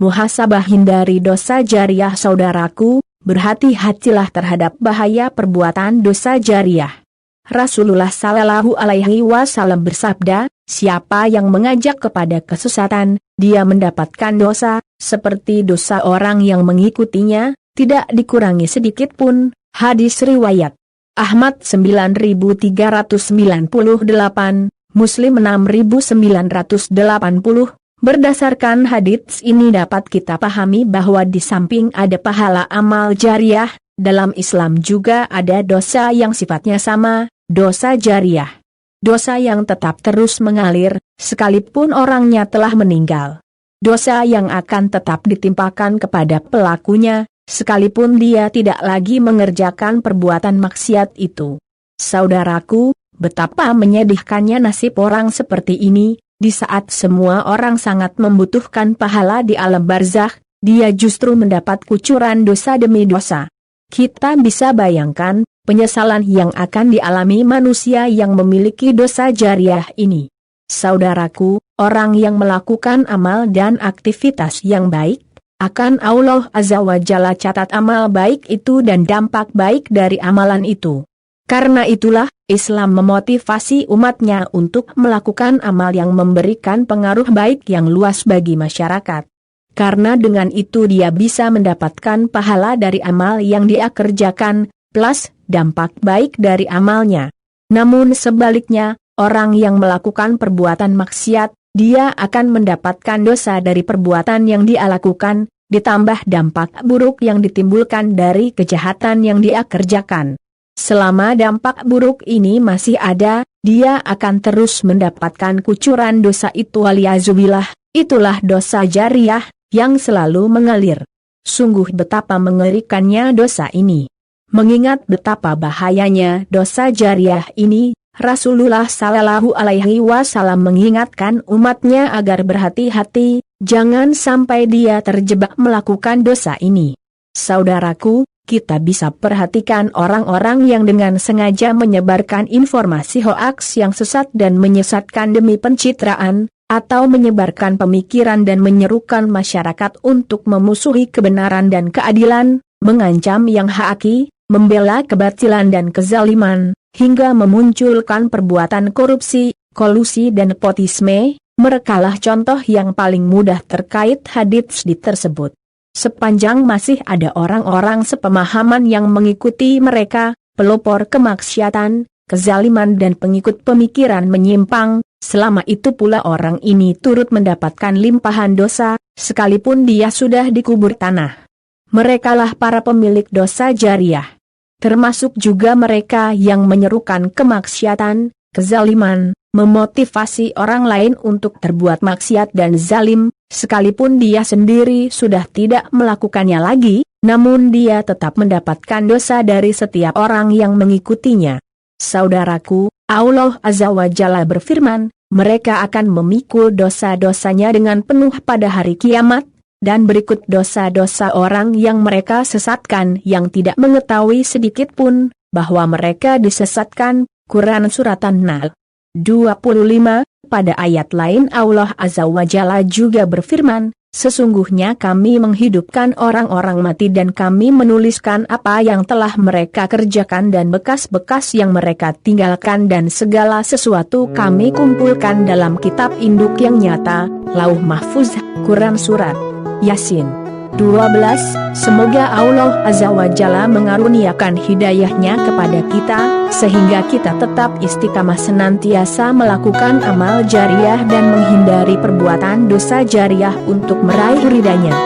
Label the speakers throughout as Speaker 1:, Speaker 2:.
Speaker 1: muhasabah hindari dosa jariah saudaraku, berhati-hatilah terhadap bahaya perbuatan dosa jariah. Rasulullah Shallallahu Alaihi Wasallam bersabda, siapa yang mengajak kepada kesesatan, dia mendapatkan dosa, seperti dosa orang yang mengikutinya, tidak dikurangi sedikit pun. Hadis riwayat Ahmad 9398, Muslim 6980. Berdasarkan hadits ini dapat kita pahami bahwa di samping ada pahala amal jariah, dalam Islam juga ada dosa yang sifatnya sama, dosa jariah. Dosa yang tetap terus mengalir, sekalipun orangnya telah meninggal. Dosa yang akan tetap ditimpakan kepada pelakunya, sekalipun dia tidak lagi mengerjakan perbuatan maksiat itu. Saudaraku, betapa menyedihkannya nasib orang seperti ini, di saat semua orang sangat membutuhkan pahala di alam barzakh, dia justru mendapat kucuran dosa demi dosa. Kita bisa bayangkan, penyesalan yang akan dialami manusia yang memiliki dosa jariah ini. Saudaraku, orang yang melakukan amal dan aktivitas yang baik, akan Allah Azza wa Jalla catat amal baik itu dan dampak baik dari amalan itu. Karena itulah, Islam memotivasi umatnya untuk melakukan amal yang memberikan pengaruh baik yang luas bagi masyarakat. Karena dengan itu dia bisa mendapatkan pahala dari amal yang dia kerjakan, plus dampak baik dari amalnya. Namun sebaliknya, orang yang melakukan perbuatan maksiat, dia akan mendapatkan dosa dari perbuatan yang dia lakukan, ditambah dampak buruk yang ditimbulkan dari kejahatan yang dia kerjakan. Selama dampak buruk ini masih ada, dia akan terus mendapatkan kucuran dosa itu waliyazubillah. Itulah dosa jariah yang selalu mengalir. Sungguh betapa mengerikannya dosa ini. Mengingat betapa bahayanya dosa jariah ini, Rasulullah Shallallahu Alaihi Wasallam mengingatkan umatnya agar berhati-hati, jangan sampai dia terjebak melakukan dosa ini. Saudaraku, kita bisa perhatikan orang-orang yang dengan sengaja menyebarkan informasi hoaks yang sesat dan menyesatkan demi pencitraan, atau menyebarkan pemikiran dan menyerukan masyarakat untuk memusuhi kebenaran dan keadilan, mengancam yang haki, membela kebatilan dan kezaliman, hingga memunculkan perbuatan korupsi, kolusi dan nepotisme. Merekalah contoh yang paling mudah terkait hadits tersebut. Sepanjang masih ada orang-orang sepemahaman yang mengikuti mereka, pelopor kemaksiatan, kezaliman dan pengikut pemikiran menyimpang, selama itu pula orang ini turut mendapatkan limpahan dosa, sekalipun dia sudah dikubur tanah. Merekalah para pemilik dosa jariah. Termasuk juga mereka yang menyerukan kemaksiatan, kezaliman, memotivasi orang lain untuk terbuat maksiat dan zalim, sekalipun dia sendiri sudah tidak melakukannya lagi, namun dia tetap mendapatkan dosa dari setiap orang yang mengikutinya. Saudaraku, Allah Azza wa Jalla berfirman, mereka akan memikul dosa-dosanya dengan penuh pada hari kiamat, dan berikut dosa-dosa orang yang mereka sesatkan yang tidak mengetahui sedikit pun, bahwa mereka disesatkan. Quran Surat An-Nahl 25. Pada ayat lain Allah Azza wa Jalla juga berfirman, sesungguhnya kami menghidupkan orang-orang mati dan kami menuliskan apa yang telah mereka kerjakan dan bekas-bekas yang mereka tinggalkan dan segala sesuatu kami kumpulkan dalam kitab induk yang nyata, Lauh Mahfuz. Quran Surat Yasin 12. Semoga Allah Azza wa Jalla mengaruniakan hidayahnya kepada kita, sehingga kita tetap istiqamah senantiasa melakukan amal jariah dan menghindari perbuatan dosa jariah untuk meraih ridhanya.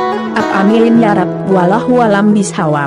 Speaker 1: Amin ya Rabb. Wallahu a'lam bishawab.